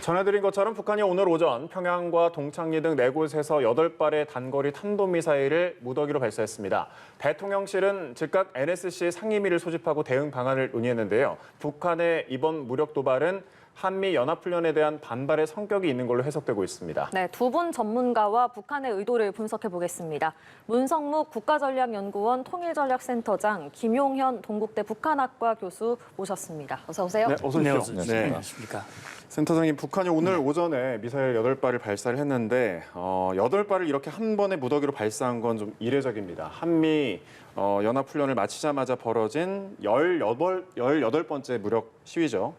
전해드린 것처럼 북한이 오늘 오전 평양과 동창리 등 4곳에서 8발의 단거리 탄도미사일을 무더기로 발사했습니다. 대통령실은 즉각 NSC 상임위를 소집하고 대응 방안을 논의했는데요. 북한의 이번 무력 도발은 한미 연합훈련에 대한 반발의 성격이 있는 걸로 해석되고 있습니다. 네, 두 분 전문가와 북한의 의도를 분석해 보겠습니다. 문성묵 국가전략연구원 통일전략센터장, 김용현 동국대 북한학과 교수 모셨습니다. 어서 오세요. 네, 어서 오십시오. 네, 안녕하십니까. 센터장님, 북한이 오늘 오전에 미사일 8발을 발사를 했는데 8발을 이렇게 한 번에 무더기로 발사한 건 좀 이례적입니다. 한미 연합훈련을 마치자마자 벌어진 18번째 무력 시위죠.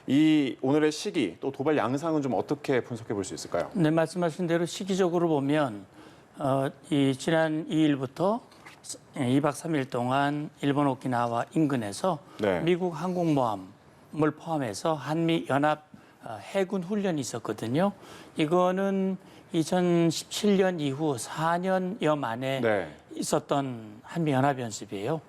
이 오늘의 시기, 또 도발 양상은 좀 어떻게 분석해 볼 수 있을까요? 네, 말씀하신 대로 시기적으로 보면 이 지난 2일부터 2박 3일 동안 일본 오키나와 인근에서 네. 미국 항공모함을 포함해서 한미 연합 해군 훈련이 있었거든요. 이거는 2017년 이후 4년여 만에 네. 있었던 한미 연합 연습이에요.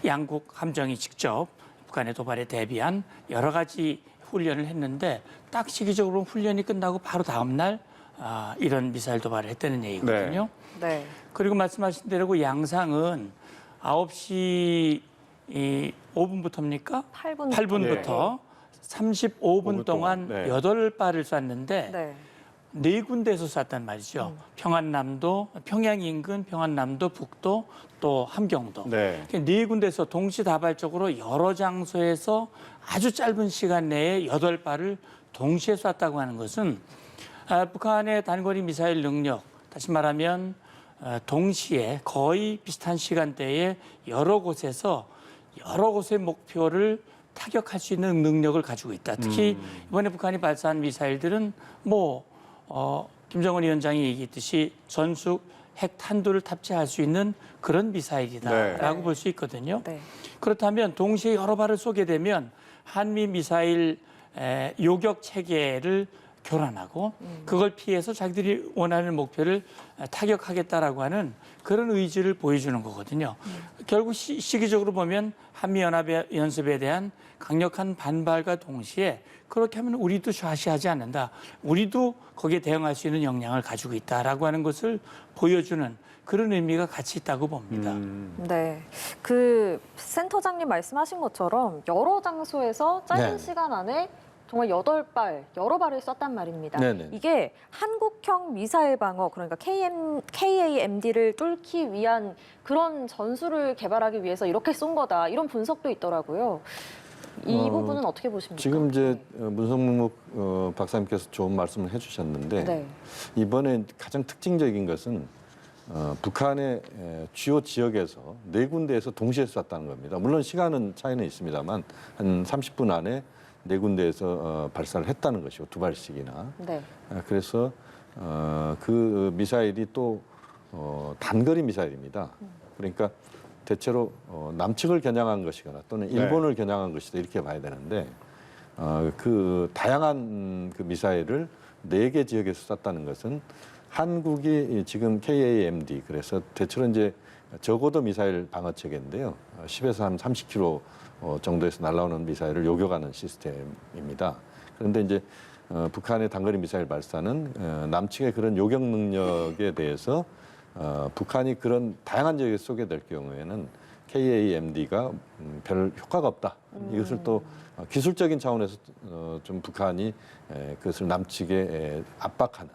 양국 함정이 직접 북한의 도발에 대비한 여러 가지 훈련을 했는데 딱 시기적으로 훈련이 끝나고 바로 다음 날 이런 미사일 도발을 했다는 얘기거든요. 네. 그리고 말씀하신 대로 그 양상은 9시 5분부터입니까? 8분부터 35분 동안 네. 8발을 쐈는데 네. 네 군데에서 쐈단 말이죠. 평안남도, 평양 인근, 평안남도, 북도, 또 함경도. 네. 네 군데에서 동시다발적으로 여러 장소에서 아주 짧은 시간 내에 8발을 동시에 쐈다고 하는 것은 북한의 단거리 미사일 능력, 다시 말하면 동시에 거의 비슷한 시간대에 여러 곳에서 여러 곳의 목표를 타격할 수 있는 능력을 가지고 있다. 특히 이번에 북한이 발사한 미사일들은 김정은 위원장이 얘기했듯이 전술 핵 탄두를 탑재할 수 있는 그런 미사일이다라고 네. 볼 수 있거든요. 네. 그렇다면 동시에 여러 발을 쏘게 되면 한미 미사일 요격 체계를 교란하고 그걸 피해서 자기들이 원하는 목표를 타격하겠다라고 하는 그런 의지를 보여주는 거거든요. 결국 시기적으로 보면 한미연합연습에 대한 강력한 반발과 동시에 그렇게 하면 우리도 좌시하지 않는다. 우리도 거기에 대응할 수 있는 역량을 가지고 있다라고 하는 것을 보여주는 그런 의미가 같이 있다고 봅니다. 네. 그 센터장님 말씀하신 것처럼 여러 장소에서 짧은 네. 시간 안에 정말 8발, 여러 발을 쐈단 말입니다. 네네. 이게 한국형 미사일 방어, 그러니까 KAMD를 뚫기 위한 그런 전술을 개발하기 위해서 이렇게 쏜 거다. 이런 분석도 있더라고요. 이 부분은 어떻게 보십니까? 지금 이제 문성묵 박사님께서 좋은 말씀을 해주셨는데 네. 이번에 가장 특징적인 것은 북한의 주요 지역에서 4군데에서 동시에 쐈다는 겁니다. 물론 시간은 차이는 있습니다만 한 30분 안에 4군데에서 발사를 했다는 것이고 2발씩이나. 네. 그래서 그 미사일이 또 단거리 미사일입니다. 그러니까 대체로 남측을 겨냥한 것이거나 또는 일본을 겨냥한 것이다 이렇게 봐야 되는데 그 다양한 그 미사일을 4개 지역에서 쐈다는 것은 한국이 지금 KAMD 그래서 대체로 이제 저고도 미사일 방어 체계인데요. 10에서 한 30km 정도에서 날아오는 미사일을 요격하는 시스템입니다. 그런데 이제 북한의 단거리 미사일 발사는 남측의 그런 요격 능력에 대해서 북한이 그런 다양한 지역에 쏘게 될 경우에는 KAMD가 별 효과가 없다. 이것을 또 기술적인 차원에서 좀 북한이 그것을 남측에 압박하는,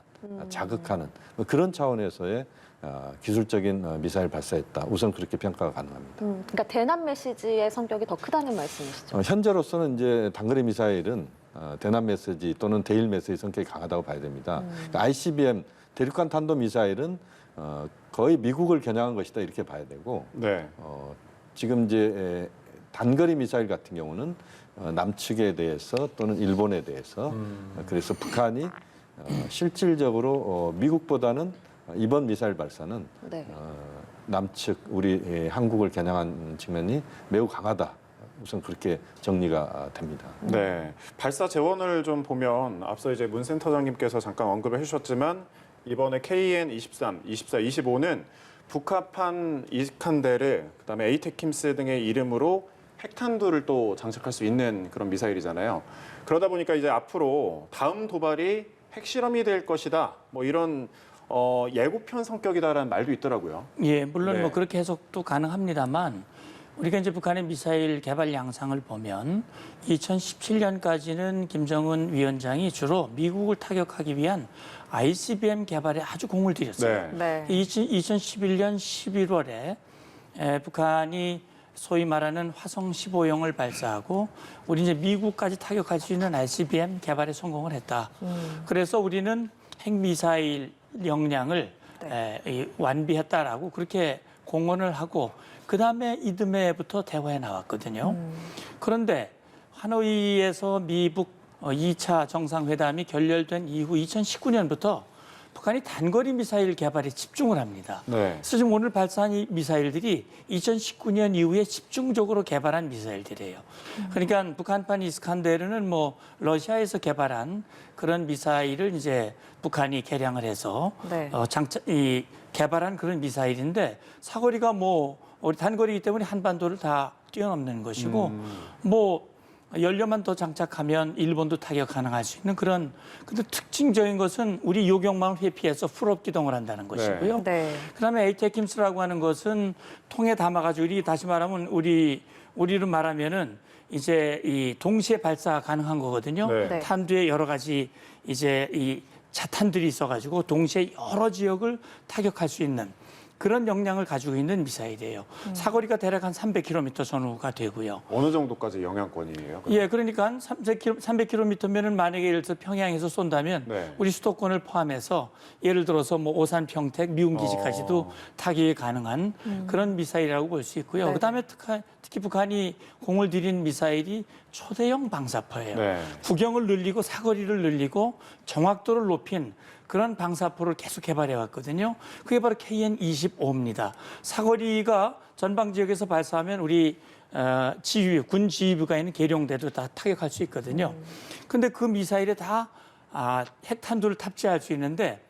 자극하는 그런 차원에서의 기술적인 미사일 발사했다. 우선 그렇게 평가가 가능합니다. 그러니까 대남 메시지의 성격이 더 크다는 말씀이시죠? 현재로서는 이제 단거리 미사일은 대남 메시지 또는 대일 메시지 성격이 강하다고 봐야 됩니다. 그러니까 ICBM 대륙간 탄도 미사일은 거의 미국을 겨냥한 것이다 이렇게 봐야 되고 네. 지금 이제 단거리 미사일 같은 경우는 남측에 대해서 또는 일본에 대해서 그래서 북한이 실질적으로 미국보다는 이번 미사일 발사는 네. 남측 우리 한국을 겨냥한 측면이 매우 강하다. 우선 그렇게 정리가 됩니다. 네, 발사 재원을 좀 보면 앞서 이제 문 센터장님께서 잠깐 언급을 해주셨지만 이번에 KN-23, 24, 25는 북한판 이스칸데르, 그다음에 에이테킴스 등의 이름으로 핵탄두를 또 장착할 수 있는 그런 미사일이잖아요. 그러다 보니까 이제 앞으로 다음 도발이 핵실험이 될 것이다. 뭐 이런 예고편 성격이다라는 말도 있더라고요. 예, 물론 네. 뭐 그렇게 해석도 가능합니다만 우리가 이제 북한의 미사일 개발 양상을 보면 2017년까지는 김정은 위원장이 주로 미국을 타격하기 위한 ICBM 개발에 아주 공을 들였어요. 네. 네. 2011년 11월에 북한이 소위 말하는 화성 15형을 발사하고 우리 이제 미국까지 타격할 수 있는 ICBM 개발에 성공을 했다. 그래서 우리는 핵미사일 역량을 완비했다라고 그렇게 공언을 하고 그다음에 이듬해부터 대화에 나왔거든요. 그런데 하노이에서 미북 2차 정상회담이 결렬된 이후 2019년부터 북한이 단거리 미사일 개발에 집중을 합니다. 네. 그래서 지금 오늘 발사한 이 미사일들이 2019년 이후에 집중적으로 개발한 미사일들이에요. 그러니까 북한판 이스칸데르는 뭐 러시아에서 개발한 그런 미사일을 이제 북한이 개량을 해서 네. 개발한 그런 미사일인데 사거리가 뭐 우리 단거리이기 때문에 한반도를 다 뛰어넘는 것이고 뭐 연료만 더 장착하면 일본도 타격 가능할 수 있는 그런 근데 특징적인 것은 우리 요격망을 회피해서 풀업 기동을 한다는 것이고요. 네. 그다음에 에이테킴스라고 하는 것은 통에 담아가지고 우리 다시 말하면 우리로 말하면은 이제 이 동시에 발사 가능한 거거든요. 네. 네. 탄두에 여러 가지 이제 이 자탄들이 있어가지고 동시에 여러 지역을 타격할 수 있는 그런 역량을 가지고 있는 미사일이에요. 사거리가 대략 한 300km 전후가 되고요. 어느 정도까지 영향권이에요? 예, 그러니까 한 300km면은 만약에 예를 들어서 평양에서 쏜다면 네. 우리 수도권을 포함해서 예를 들어서 뭐 오산, 평택, 미군 기지까지도 타격이 가능한 그런 미사일이라고 볼 수 있고요. 네. 그다음에 특히 북한이 공을 들인 미사일이 초대형 방사포예요. 네. 구경을 늘리고 사거리를 늘리고 정확도를 높인 그런 방사포를 계속 개발해 왔거든요. 그게 바로 KN-25입니다. 사거리가 전방 지역에서 발사하면 우리 군 지휘부가 있는 계룡대도 다 타격할 수 있거든요. 근데 그 미사일에 다 핵탄두를 탑재할 수 있는데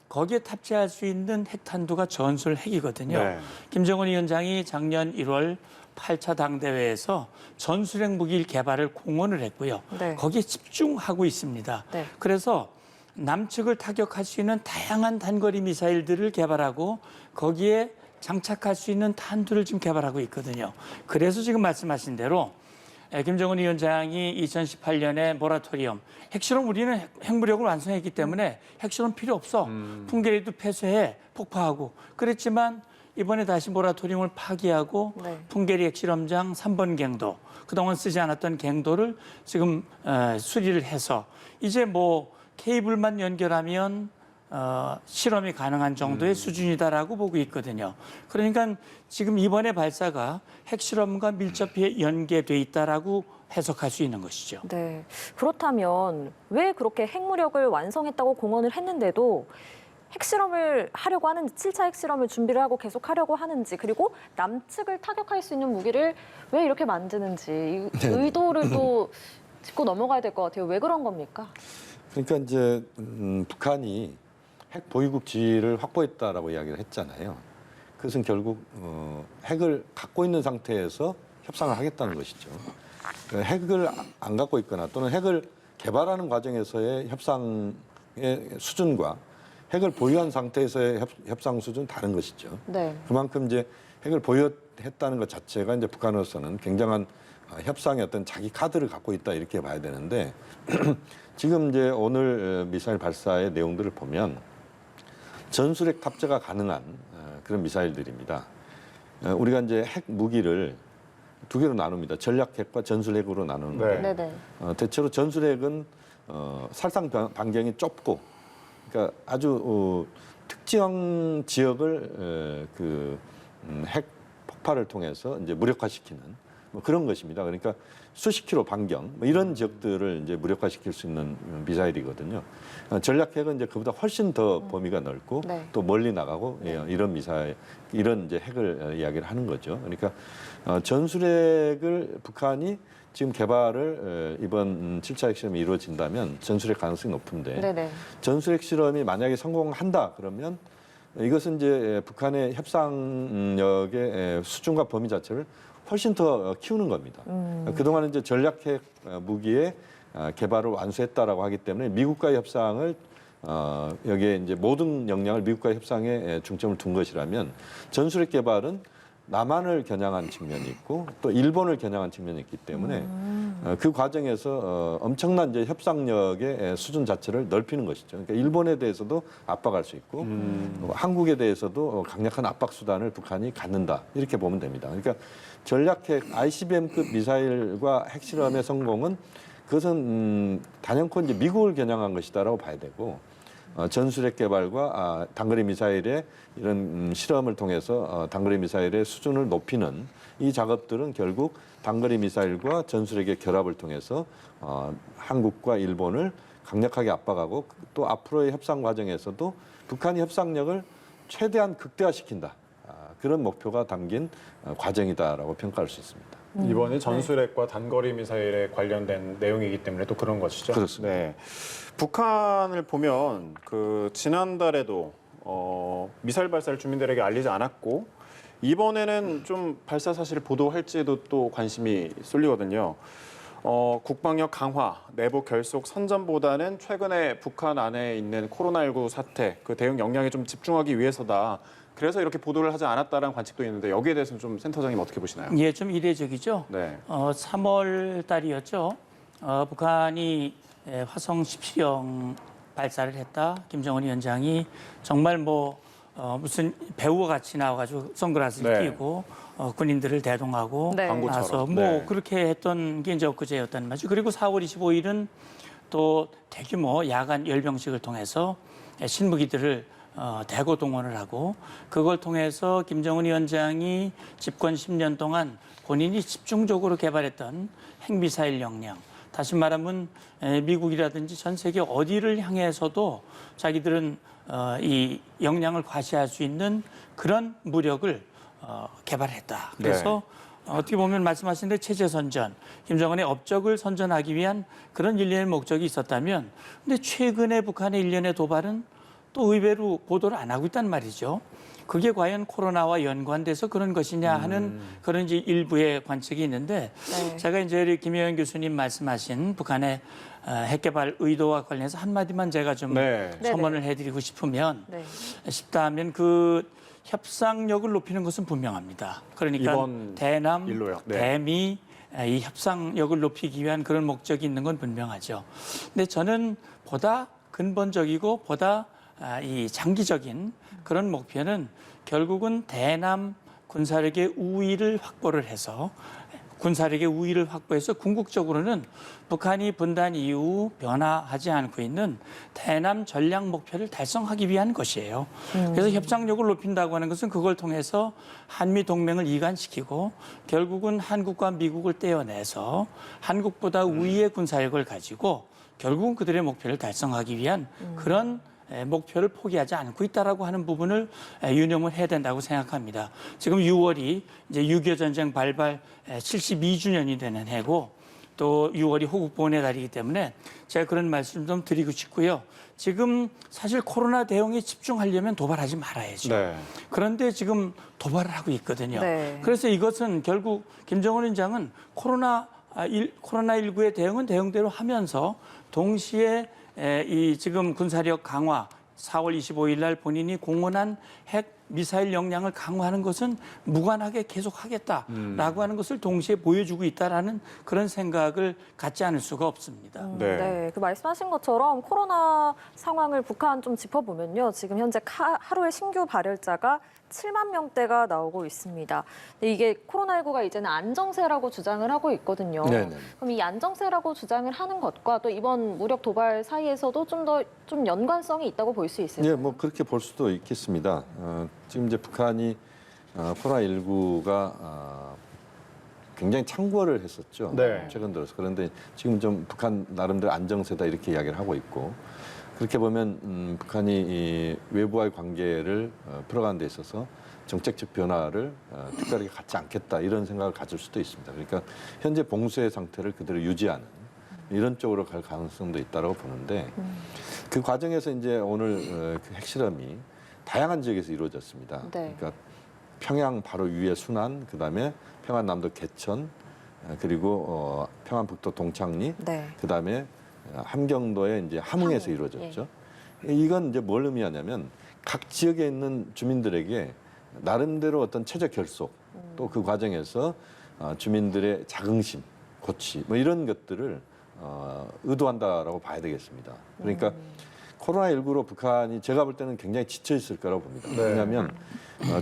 거기에 탑재할 수 있는 핵탄두가 전술 핵이거든요. 네. 김정은 위원장이 작년 1월 8차 당대회에서 전술핵 무기 개발을 공언을 했고요. 네. 거기에 집중하고 있습니다. 네. 그래서 남측을 타격할 수 있는 다양한 단거리 미사일들을 개발하고 거기에 장착할 수 있는 탄두를 지금 개발하고 있거든요. 그래서 지금 말씀하신 대로 김정은 위원장이 2018년에 모라토리엄, 핵실험 우리는 핵무력을 완성했기 때문에 핵실험 필요 없어. 풍계리도 폐쇄해, 폭파하고. 그랬지만 이번에 다시 모라토리엄을 파기하고 네. 풍계리 핵실험장 3번 갱도, 그동안 쓰지 않았던 갱도를 지금 수리를 해서 이제 뭐 케이블만 연결하면 실험이 가능한 정도의 수준이다라고 보고 있거든요. 그러니까 지금 이번에 발사가 핵실험과 밀접히 연계돼 있다라고 해석할 수 있는 것이죠. 네. 그렇다면 왜 그렇게 핵무력을 완성했다고 공언을 했는데도 핵실험을 하려고 하는지 7차 핵실험을 준비를 하고 계속 하려고 하는지 그리고 남측을 타격할 수 있는 무기를 왜 이렇게 만드는지 이 의도를 또 짚고 넘어가야 될 것 같아요. 왜 그런 겁니까? 그러니까 이제 북한이 핵 보유국 지위를 확보했다라고 이야기를 했잖아요. 그것은 결국 핵을 갖고 있는 상태에서 협상을 하겠다는 것이죠. 핵을 안 갖고 있거나 또는 핵을 개발하는 과정에서의 협상의 수준과 핵을 보유한 상태에서의 협상 수준은 다른 것이죠. 네. 그만큼 이제 핵을 보유했다는 것 자체가 이제 북한으로서는 굉장한 협상의 어떤 자기 카드를 갖고 있다 이렇게 봐야 되는데 지금 이제 오늘 미사일 발사의 내용들을 보면 전술핵 탑재가 가능한 그런 미사일들입니다. 우리가 이제 핵 무기를 두 개로 나눕니다. 전략핵과 전술핵으로 나누는데 네. 네. 대체로 전술핵은 살상 반경이 좁고 그러니까 아주 특정 지역을 핵 폭발을 통해서 이제 무력화시키는 뭐 그런 것입니다. 그러니까 수십 킬로 반경 뭐 이런 지역들을 이제 무력화시킬 수 있는 미사일이거든요. 전략핵은 이제 그보다 훨씬 더 범위가 넓고 네. 또 멀리 나가고 이런 미사일, 이런 이제 핵을 이야기를 하는 거죠. 그러니까 전술핵을 북한이 지금 개발을 이번 7차 핵실험이 이루어진다면 전술핵 가능성이 높은데 네네. 전술핵 실험이 만약에 성공한다 그러면 이것은 이제 북한의 협상력의 수준과 범위 자체를 훨씬 더 키우는 겁니다. 그동안 이제 전략핵 무기의 개발을 완수했다라고 하기 때문에 미국과의 협상을 여기에 이제 모든 역량을 미국과의 협상에 중점을 둔 것이라면 전술핵 개발은 남한을 겨냥한 측면이 있고 또 일본을 겨냥한 측면이 있기 때문에 그 과정에서 엄청난 이제 협상력의 수준 자체를 넓히는 것이죠. 그러니까 일본에 대해서도 압박할 수 있고 한국에 대해서도 강력한 압박 수단을 북한이 갖는다 이렇게 보면 됩니다. 그러니까 전략핵 ICBM급 미사일과 핵실험의 성공은 그것은 단연코 이제 미국을 겨냥한 것이다라고 봐야 되고 전술핵 개발과 단거리 미사일의 이런 실험을 통해서 단거리 미사일의 수준을 높이는 이 작업들은 결국 단거리 미사일과 전술핵의 결합을 통해서 한국과 일본을 강력하게 압박하고 또 앞으로의 협상 과정에서도 북한이 협상력을 최대한 극대화시킨다. 그런 목표가 담긴 과정이다라고 평가할 수 있습니다. 이번이 전술핵과 단거리 미사일에 관련된 내용이기 때문에 또 그런 것이죠. 그렇습니다. 네. 북한을 보면 그 지난달에도 미사일 발사를 주민들에게 알리지 않았고 이번에는 좀 발사 사실을 보도할지에도 또 관심이 쏠리거든요. 국방력 강화, 내부 결속 선전보다는 최근에 북한 안에 있는 코로나19 사태, 그 대응 역량에 좀 집중하기 위해서다. 그래서 이렇게 보도를 하지 않았다라는 관측도 있는데 여기에 대해서는 좀 센터장님 어떻게 보시나요? 예, 좀 이례적이죠. 네. 3월 달이었죠. 북한이 화성 17형 발사를 했다. 김정은 위원장이 정말 무슨 배우와 같이 나와가지고 선글라스를 네. 끼고 군인들을 대동하고 네. 광고처럼. 나서 네. 그렇게 했던 게 이제 엊그제였단 말이죠. 그리고 4월 25일은 또 대규모 야간 열병식을 통해서 신무기들을 대거 동원을 하고 그걸 통해서 김정은 위원장이 집권 10년 동안 본인이 집중적으로 개발했던 핵미사일 역량, 다시 말하면 미국이라든지 전 세계 어디를 향해서도 자기들은 이 역량을 과시할 수 있는 그런 무력을 개발했다. 그래서 어떻게 보면 말씀하신 대로 체제 선전, 김정은의 업적을 선전하기 위한 그런 일련의 목적이 있었다면 근데 최근에 북한의 일련의 도발은 또 의외로 보도를 안 하고 있단 말이죠. 그게 과연 코로나와 연관돼서 그런 것이냐 하는 그런 이제 일부의 관측이 있는데 네. 제가 이제 김혜연 교수님 말씀하신 북한의 핵개발 의도와 관련해서 한마디만 제가 좀 네. 첨언을 해드리고 싶으면 네. 싶다면 그 협상력을 높이는 것은 분명합니다. 그러니까 이번 대남, 일로요. 네. 대미 이 협상력을 높이기 위한 그런 목적이 있는 건 분명하죠. 근데 저는 보다 근본적이고 보다 이 장기적인 그런 목표는 결국은 대남 군사력의 우위를 확보를 해서 군사력의 우위를 확보해서 궁극적으로는 북한이 분단 이후 변화하지 않고 있는 대남 전략 목표를 달성하기 위한 것이에요. 그래서 협상력을 높인다고 하는 것은 그걸 통해서 한미 동맹을 이완시키고 결국은 한국과 미국을 떼어내서 한국보다 우위의 군사력을 가지고 결국은 그들의 목표를 달성하기 위한 그런 목표를 포기하지 않고 있다라고 하는 부분을 유념을 해야 된다고 생각합니다. 지금 6월이 이제 6.25 전쟁 발발 72주년이 되는 해고 또 6월이 호국보훈의 달이기 때문에 제가 그런 말씀 좀 드리고 싶고요. 지금 사실 코로나 대응에 집중하려면 도발하지 말아야죠. 네. 그런데 지금 도발을 하고 있거든요. 네. 그래서 이것은 결국 김정은 위원장은 코로나19의 대응은 대응대로 하면서 동시에 이 지금 군사력 강화 4월 25일 날 본인이 공언한 핵 미사일 역량을 강화하는 것은 무관하게 계속하겠다라고 하는 것을 동시에 보여주고 있다라는 그런 생각을 갖지 않을 수가 없습니다. 네. 네, 그 말씀하신 것처럼 코로나 상황을 북한 좀 짚어보면요. 지금 현재 하루에 신규 발열자가 7만 명대가 나오고 있습니다. 근데 이게 코로나19가 이제는 안정세라고 주장을 하고 있거든요. 네네. 그럼 이 안정세라고 주장을 하는 것과 또 이번 무력 도발 사이에서도 좀 연관성이 있다고 볼 수 있을까요? 예, 뭐 그렇게 볼 수도 있겠습니다. 지금 이제 북한이 코로나19가 굉장히 창궐을 했었죠. 네. 최근 들어서. 그런데 지금 좀 북한 나름대로 안정세다 이렇게 이야기를 하고 있고 그렇게 보면 북한이 이 외부와의 관계를 풀어가는 데 있어서 정책적 변화를 특별하게 갖지 않겠다 이런 생각을 가질 수도 있습니다. 그러니까 현재 봉쇄 상태를 그대로 유지하는 이런 쪽으로 갈 가능성도 있다고 보는데 그 과정에서 이제 오늘 그 핵실험이 다양한 지역에서 이루어졌습니다. 네. 그러니까 평양 바로 위에 순안, 그다음에 평안남도 개천, 그리고 평안북도 동창리, 네. 그다음에 함경도의 이제 함흥에서 함흥, 이루어졌죠. 이건 이제 뭘 의미하냐면 각 지역에 있는 주민들에게 나름대로 어떤 체제 결속, 또 그 과정에서 주민들의 자긍심, 고취 뭐 이런 것들을 의도한다라고 봐야 되겠습니다. 그러니까 코로나19로 북한이 제가 볼 때는 굉장히 지쳐 있을 거라고 봅니다. 네. 왜냐하면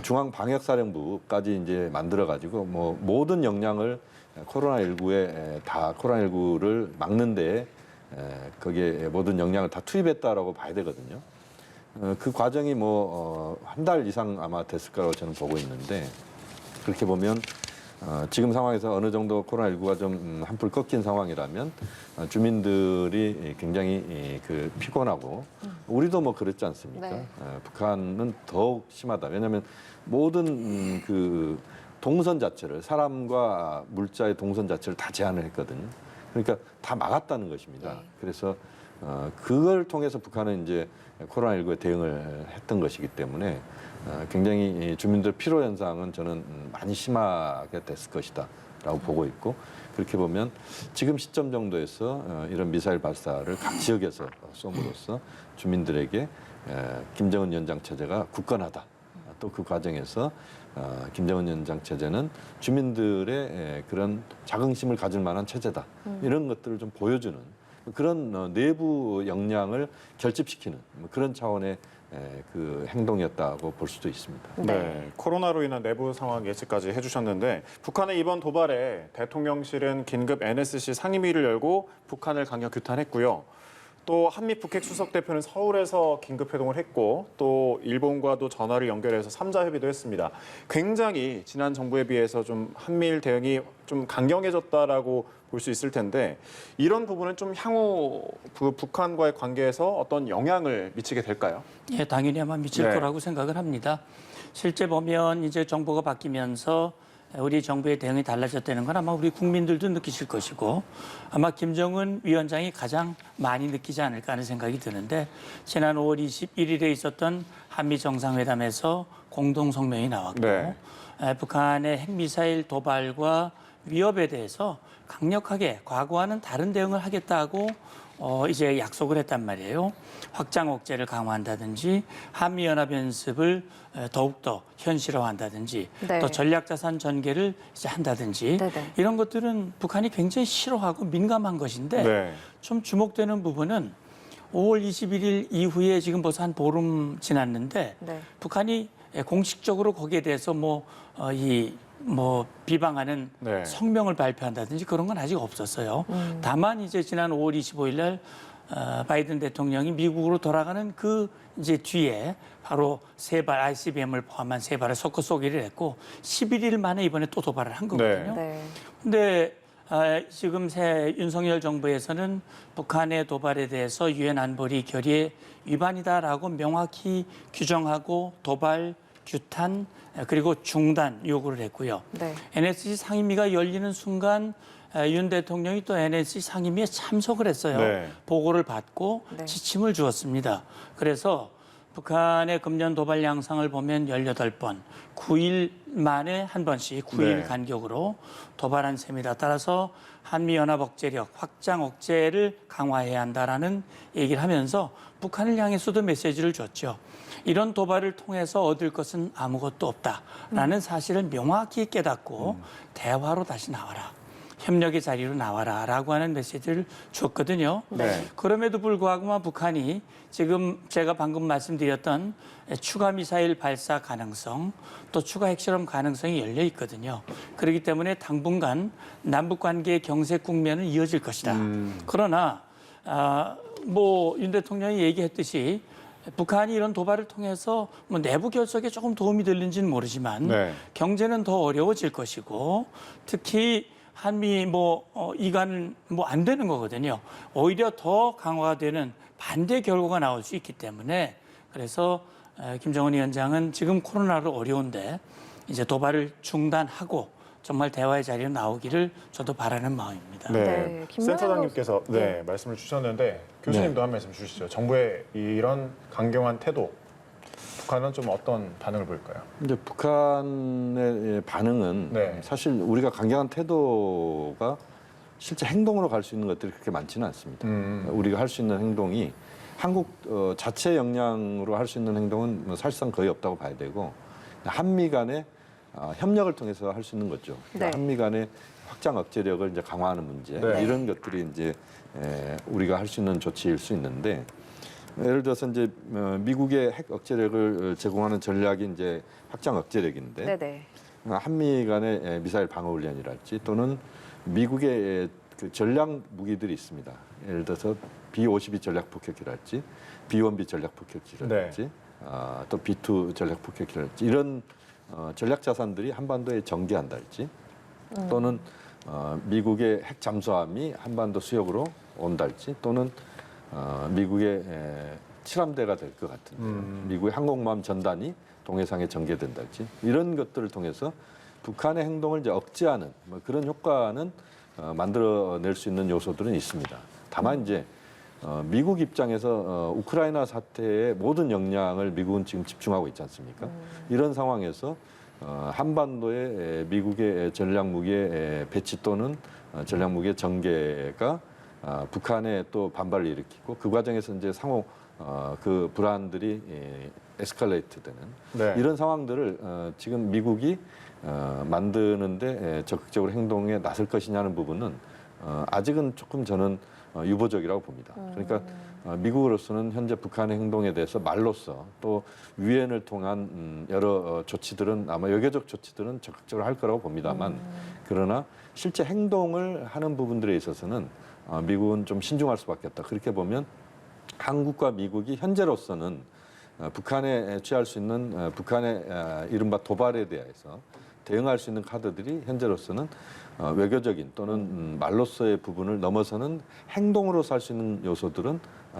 중앙방역사령부까지 이제 만들어 가지고 뭐 모든 역량을 코로나19를 막는데 거기에 모든 역량을 다 투입했다라고 봐야 되거든요. 그 과정이 뭐 한 달 이상 아마 됐을 거라고 저는 보고 있는데, 그렇게 보면 지금 상황에서 어느 정도 코로나19가 좀 한풀 꺾인 상황이라면 주민들이 굉장히 그 피곤하고, 우리도 뭐 그렇지 않습니까? 네. 북한은 더욱 심하다. 왜냐하면 모든 그 동선 자체를, 사람과 물자의 동선 자체를 다 제한을 했거든요. 그러니까 다 막았다는 것입니다. 네. 그래서 그걸 통해서 북한은 이제 코로나19에 대응을 했던 것이기 때문에 굉장히 주민들 피로 현상은 저는 많이 심하게 됐을 것이다라고 보고 있고, 그렇게 보면 지금 시점 정도에서 이런 미사일 발사를 각 지역에서 쏘므로써 주민들에게 김정은 위원장 체제가 굳건하다. 또 그 과정에서 김정은 위원장 체제는 주민들의 그런 자긍심을 가질 만한 체제다. 이런 것들을 좀 보여주는 그런 내부 역량을 결집시키는 그런 차원의 그 행동이었다고 볼 수도 있습니다. 네, 코로나로 인한 내부 상황 예측까지 해주셨는데, 북한의 이번 도발에 대통령실은 긴급 NSC 상임위를 열고 북한을 강력 규탄했고요. 또 한미 북핵 수석 대표는 서울에서 긴급 회동을 했고, 또 일본과도 전화를 연결해서 3자 협의도 했습니다. 굉장히 지난 정부에 비해서 좀 한미일 대응이 좀 강경해졌다라고 볼 수 있을 텐데, 이런 부분은 좀 향후 북한과의 관계에서 어떤 영향을 미치게 될까요? 예, 당연히 아마 미칠 네. 거라고 생각을 합니다. 실제 보면 이제 정부가 바뀌면서 우리 정부의 대응이 달라졌다는 건 아마 우리 국민들도 느끼실 것이고, 아마 김정은 위원장이 가장 많이 느끼지 않을까 하는 생각이 드는데, 지난 5월 21일에 있었던 한미 정상회담에서 공동 성명이 나왔고, 네. 북한의 핵미사일 도발과 위협에 대해서 강력하게 과거와는 다른 대응을 하겠다고 이제 약속을 했단 말이에요. 확장 억제를 강화한다든지, 한미연합 연습을 더욱더 현실화한다든지, 네. 또 전략자산 전개를 이제 한다든지, 네네. 이런 것들은 북한이 굉장히 싫어하고 민감한 것인데, 네. 좀 주목되는 부분은 5월 21일 이후에 지금 벌써 한 보름 지났는데, 네. 북한이 공식적으로 거기에 대해서 비방하는 네. 성명을 발표한다든지 그런 건 아직 없었어요. 다만 이제 지난 5월 25일 날 바이든 대통령이 미국으로 돌아가는 그 이제 뒤에 바로 세 발 ICBM을 포함한 세 발을 섞어 쏘기를 했고, 11일 만에 이번에 또 도발을 한 거거든요. 네. 근데 지금 새 윤석열 정부에서는 북한의 도발에 대해서 유엔 안보리 결의의 위반이다라고 명확히 규정하고 도발, 규탄, 그리고 중단 요구를 했고요. 네. NSC 상임위가 열리는 순간 윤 대통령이 또 NSC 상임위에 참석을 했어요. 네. 보고를 받고 네. 지침을 주었습니다. 그래서 북한의 금년 도발 양상을 보면 18번, 9일 만에 한 번씩 9일 네. 간격으로 도발한 셈이다. 따라서 한미연합 억제력, 확장 억제를 강화해야 한다라는 얘기를 하면서 북한을 향해서도 메시지를 줬죠. 이런 도발을 통해서 얻을 것은 아무것도 없다라는 사실을 명확히 깨닫고 대화로 다시 나와라. 협력의 자리로 나와라라고 하는 메시지를 줬거든요. 네. 그럼에도 불구하고 북한이 지금 제가 방금 말씀드렸던 추가 미사일 발사 가능성, 또 추가 핵실험 가능성이 열려 있거든요. 그렇기 때문에 당분간 남북 관계의 경색 국면은 이어질 것이다. 그러나 윤 대통령이 얘기했듯이 북한이 이런 도발을 통해서 내부 결속에 조금 도움이 될는지는 모르지만 네. 경제는 더 어려워질 것이고, 특히 한미 이간은 안 되는 거거든요. 오히려 더 강화가 되는 반대 결과가 나올 수 있기 때문에, 그래서 김정은 위원장은 지금 코로나로 어려운데 이제 도발을 중단하고 정말 대화의 자리로 나오기를 저도 바라는 마음입니다. 네, 네, 김만현 센터장님께서 네. 말씀을 주셨는데, 교수님도 한 말씀 주시죠. 정부의 이런 강경한 태도, 북한은 좀 어떤 반응을 보일까요? 이제 북한의 반응은 네. 사실 우리가 강경한 태도가 실제 행동으로 갈 수 있는 것들이 그렇게 많지는 않습니다. 우리가 할 수 있는 행동이 한국 자체 역량으로 할 수 있는 행동은 뭐 사실상 거의 없다고 봐야 되고 한미 간의 협력을 통해서 할 수 있는 거죠. 네. 한미 간의 확장 억제력을 이제 강화하는 문제 네. 이런 것들이 이제 우리가 할 수 있는 조치일 수 있는데 예를 들어서 이제 미국의 핵 억제력을 제공하는 전략이 이제 확장 억제력인데 네네. 한미 간의 미사일 방어 훈련이랄지 또는 미국의 그 전략 무기들이 있습니다. 예를 들어서 B-52 전략 폭격기랄지 B-1B 전략 폭격기랄지 또 B-2 전략 폭격기랄지 이런 전략 자산들이 한반도에 전개한달지 또는 미국의 핵 잠수함이 한반도 수역으로 온달지 또는 미국의 칠함대가 될 것 같은데요. 미국의 항공모함 전단이 동해상에 전개된달지 이런 것들을 통해서 북한의 행동을 이제 억제하는 뭐 그런 효과는 만들어낼 수 있는 요소들은 있습니다. 다만 이제 미국 입장에서 우크라이나 사태의 모든 역량을 미국은 지금 집중하고 있지 않습니까? 이런 상황에서 한반도에 미국의 전략 무기의 배치 또는 전략 무기의 전개가 북한에 또 반발을 일으키고 그 과정에서 이제 상호 그 불안들이 에스컬레이트되는 네. 이런 상황들을 지금 미국이 만드는데 적극적으로 행동에 나설 것이냐는 부분은 아직은 조금 저는 유보적이라고 봅니다. 그러니까 미국으로서는 현재 북한의 행동에 대해서 말로써 또 유엔을 통한 여러 조치들은 아마 외교적 조치들은 적극적으로 할 거라고 봅니다만 그러나 실제 행동을 하는 부분들에 있어서는 미국은 좀 신중할 수밖에 없다. 그렇게 보면 한국과 미국이 현재로서는 북한에 취할 수 있는 북한의 이른바 도발에 대해서 대응할 수 있는 카드들이 현재로서는 외교적인 또는 말로서의 부분을 넘어서는 행동으로 살 수 있는 요소들은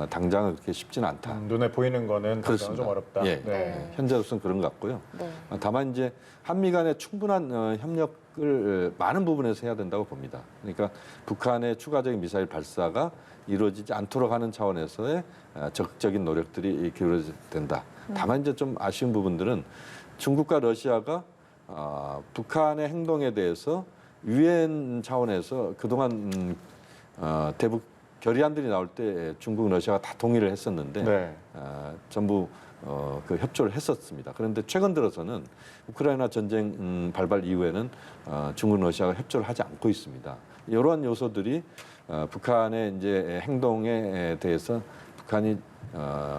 당장은 그렇게 쉽지는 않다. 눈에 보이는 거는 당장은 그렇습니다. 좀 어렵다. 예. 네. 현재로서는 그런 것 같고요. 네. 다만 이제 한미 간의 충분한 협력을 많은 부분에서 해야 된다고 봅니다. 그러니까 북한의 추가적인 미사일 발사가 이루어지지 않도록 하는 차원에서의 적극적인 노력들이 기울어져야 된다. 다만 이제 좀 아쉬운 부분들은 중국과 러시아가 북한의 행동에 대해서 유엔 차원에서 그동안 대북 결의안들이 나올 때 중국, 러시아가 다 동의를 했었는데 네. 전부 그 협조를 했었습니다. 그런데 최근 들어서는 우크라이나 전쟁 발발 이후에는 중국, 러시아가 협조를 하지 않고 있습니다. 이러한 요소들이 북한의 이제 행동에 대해서 북한이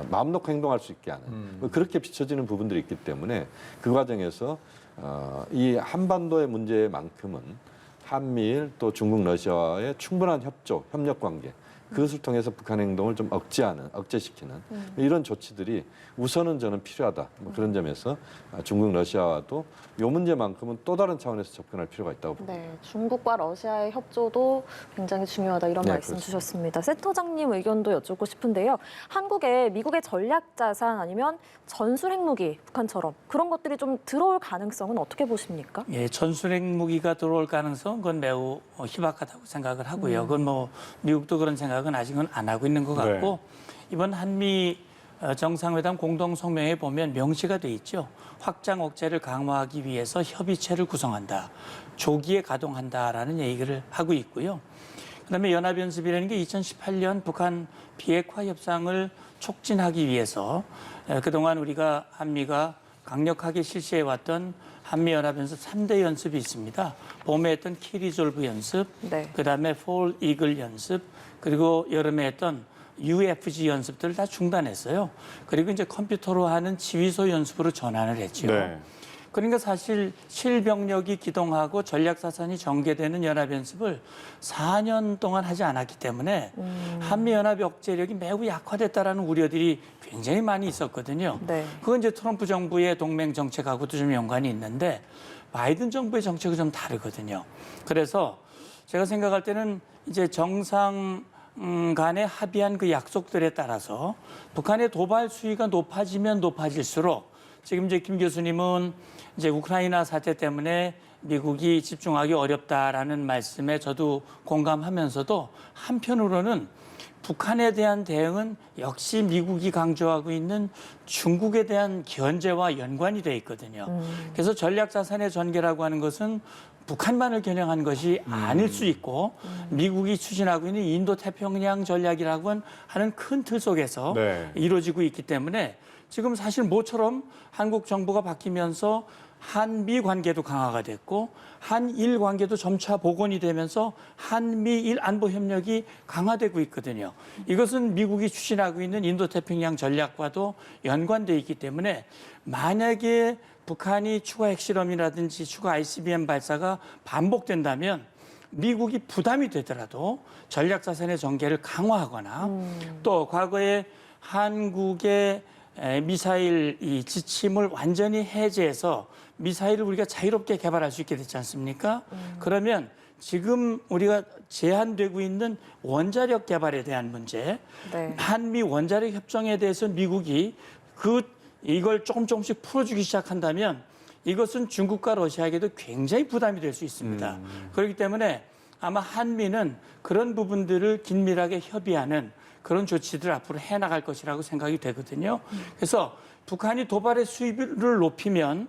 마음 놓고 행동할 수 있게 하는 그렇게 비춰지는 부분들이 있기 때문에 그 과정에서 이 한반도의 문제만큼은 한미일 또 중국, 러시아와의 충분한 협조, 협력 관계 그것을 통해서 북한 행동을 좀 억제시키는 이런 조치들이 우선은 저는 필요하다. 뭐 그런 점에서 중국, 러시아와도 이 문제만큼은 또 다른 차원에서 접근할 필요가 있다고 봅니다. 네, 중국과 러시아의 협조도 굉장히 중요하다 이런 네, 말씀 그렇습니다. 주셨습니다. 센터장님 의견도 여쭙고 싶은데요. 한국에 미국의 전략 자산 아니면 전술 핵무기 북한처럼 그런 것들이 좀 들어올 가능성은 어떻게 보십니까? 예, 전술핵 무기가 들어올 가능성은 그건 매우 희박하다고 생각을 하고요. 그건 뭐 미국도 그런 생각은 아직은 안 하고 있는 것 같고 이번 한미 정상회담 공동 성명에 보면 명시가 돼 있죠. 확장 억제를 강화하기 위해서 협의체를 구성한다. 조기에 가동한다라는 얘기를 하고 있고요. 그다음에 연합연습이라는 게 2018년 북한 비핵화 협상을 촉진하기 위해서 그동안 우리가 한미가 강력하게 실시해왔던 한미연합연습 3대 연습이 있습니다. 봄에 했던 키리졸브 연습, 네. 그다음에 폴 이글 연습, 그리고 여름에 했던 UFG 연습들을 다 중단했어요. 그리고 이제 컴퓨터로 하는 지휘소 연습으로 전환을 했죠. 네. 그러니까 사실 실병력이 기동하고 전략사선이 전개되는 연합연습을 4년 동안 하지 않았기 때문에 한미연합 억제력이 매우 약화됐다라는 우려들이 굉장히 많이 있었거든요. 네. 그건 이제 트럼프 정부의 동맹 정책하고도 좀 연관이 있는데 바이든 정부의 정책은 좀 다르거든요. 그래서 제가 생각할 때는 이제 정상 간에 합의한 그 약속들에 따라서 북한의 도발 수위가 높아지면 높아질수록 지금 이제 김 교수님은 이제 우크라이나 사태 때문에 미국이 집중하기 어렵다라는 말씀에 저도 공감하면서도 한편으로는 북한에 대한 대응은 역시 미국이 강조하고 있는 중국에 대한 견제와 연관이 돼 있거든요. 그래서 전략자산의 전개라고 하는 것은 북한만을 겨냥한 것이 아닐 수 있고 미국이 추진하고 있는 인도태평양 전략이라고 하는 큰 틀 속에서 네. 이루어지고 있기 때문에 지금 사실 모처럼 한국 정부가 바뀌면서 한미 관계도 강화가 됐고 한일 관계도 점차 복원이 되면서 한미일 안보 협력이 강화되고 있거든요. 이것은 미국이 추진하고 있는 인도태평양 전략과도 연관돼 있기 때문에 만약에 북한이 추가 핵실험이라든지 추가 ICBM 발사가 반복된다면 미국이 부담이 되더라도 전략자산의 전개를 강화하거나 또 과거에 한국의 미사일 이 지침을 완전히 해제해서 미사일을 우리가 자유롭게 개발할 수 있게 됐지 않습니까? 그러면 지금 우리가 제한되고 있는 원자력 개발에 대한 문제, 네. 한미 원자력 협정에 대해서 미국이 이걸 조금씩 풀어주기 시작한다면 이것은 중국과 러시아에게도 굉장히 부담이 될 수 있습니다. 그렇기 때문에 아마 한미는 그런 부분들을 긴밀하게 협의하는 그런 조치들을 앞으로 해나갈 것이라고 생각이 되거든요. 그래서 북한이 도발의 수위를 높이면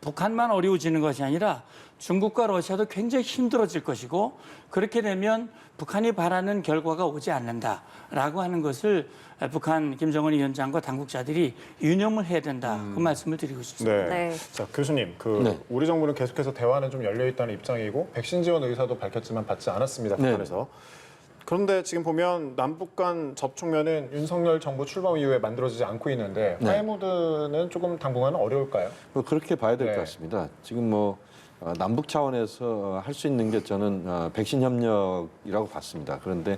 북한만 어려워지는 것이 아니라 중국과 러시아도 굉장히 힘들어질 것이고 그렇게 되면 북한이 바라는 결과가 오지 않는다라고 하는 것을 북한 김정은 위원장과 당국자들이 유념을 해야 된다. 그 말씀을 드리고 싶습니다. 네. 네. 자, 교수님, 네. 우리 정부는 계속해서 대화는 좀 열려 있다는 입장이고 백신 지원 의사도 밝혔지만 받지 않았습니다. 북한에서. 그런데 지금 보면 남북 간 접촉면은 윤석열 정부 출범 이후에 만들어지지 않고 있는데 네. 화해 모드는 조금 당분간은 어려울까요? 뭐 그렇게 봐야 될 것 네. 같습니다. 지금 뭐 남북 차원에서 할 수 있는 게 저는 백신 협력이라고 봤습니다. 그런데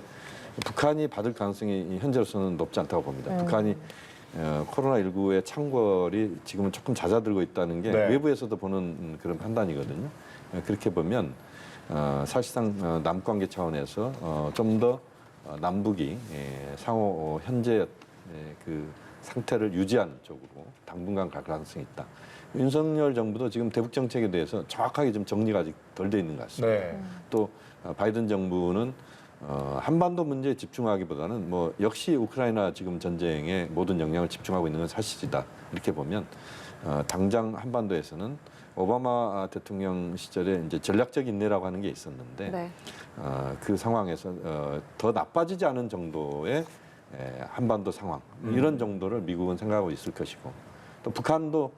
북한이 받을 가능성이 현재로서는 높지 않다고 봅니다. 북한이 코로나19의 창궐이 지금은 조금 잦아들고 있다는 게 네. 외부에서도 보는 그런 판단이거든요. 그렇게 보면 사실상 남관계 차원에서 좀 더 남북이 상호 현재 그 상태를 유지하는 쪽으로 당분간 갈 가능성이 있다. 윤석열 정부도 지금 대북 정책에 대해서 정확하게 좀 정리가 아직 덜 돼 있는 것 같습니다. 네. 또 바이든 정부는 한반도 문제에 집중하기보다는 뭐 역시 우크라이나 지금 전쟁에 모든 영향을 집중하고 있는 건 사실이다. 이렇게 보면 당장 한반도에서는 오바마 대통령 시절에 이제 전략적 인내라고 하는 게 있었는데 네. 그 상황에서 더 나빠지지 않은 정도의 한반도 상황 이런 정도를 미국은 생각하고 있을 것이고 또 북한도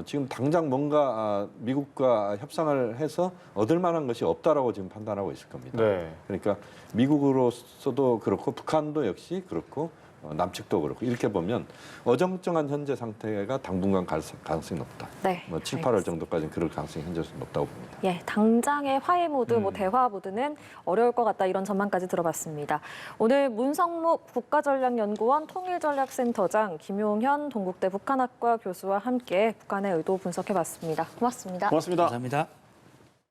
지금 당장 뭔가 미국과 협상을 해서 얻을 만한 것이 없다라고 지금 판단하고 있을 겁니다. 네. 그러니까 미국으로서도 그렇고 북한도 역시 그렇고 남측도 그렇고 이렇게 보면 어정쩡한 현재 상태가 당분간 가능성이 높다. 네. 뭐 7, 8월 정도까지는 그럴 가능성이 현재 높다고 봅니다. 예, 당장의 화해 모드, 대화 모드는 어려울 것 같다 이런 전망까지 들어봤습니다. 오늘 문성묵 국가전략연구원 통일전략센터장 김용현 동국대 북한학과 교수와 함께 북한의 의도 분석해봤습니다. 고맙습니다. 고맙습니다. 감사합니다.